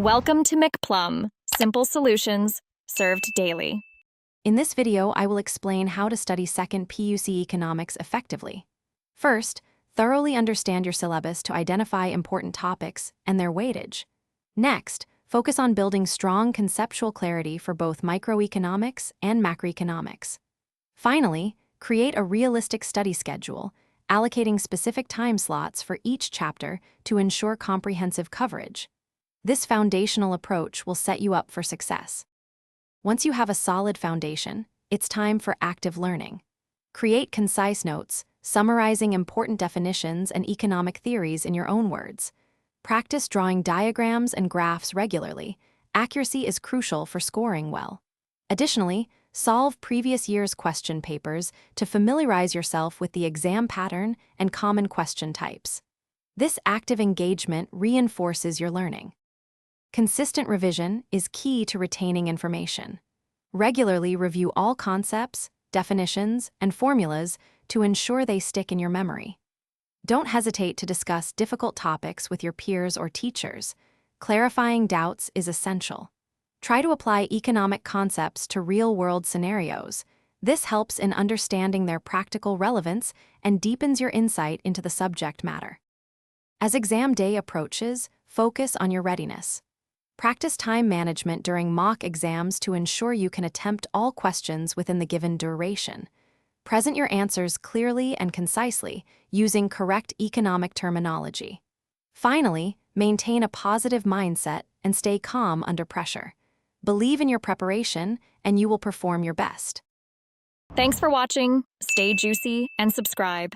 Welcome to McPlum, simple solutions served daily. In this video, I will explain how to study second PUC economics effectively. First, thoroughly understand your syllabus to identify important topics and their weightage. Next, focus on building strong conceptual clarity for both microeconomics and macroeconomics. Finally, create a realistic study schedule, allocating specific time slots for each chapter to ensure comprehensive coverage. This foundational approach will set you up for success. Once you have a solid foundation, it's time for active learning. Create concise notes, summarizing important definitions and economic theories in your own words. Practice drawing diagrams and graphs regularly. Accuracy is crucial for scoring well. Additionally, solve previous year's question papers to familiarize yourself with the exam pattern and common question types. This active engagement reinforces your learning. Consistent revision is key to retaining information. Regularly review all concepts, definitions, and formulas to ensure they stick in your memory. Don't hesitate to discuss difficult topics with your peers or teachers. Clarifying doubts is essential. Try to apply economic concepts to real-world scenarios. This helps in understanding their practical relevance and deepens your insight into the subject matter. As exam day approaches, focus on your readiness. Practice time management during mock exams to ensure you can attempt all questions within the given duration. Present your answers clearly and concisely, using correct economic terminology. Finally, maintain a positive mindset and stay calm under pressure. Believe in your preparation, and you will perform your best. Thanks for watching. Stay juicy and subscribe.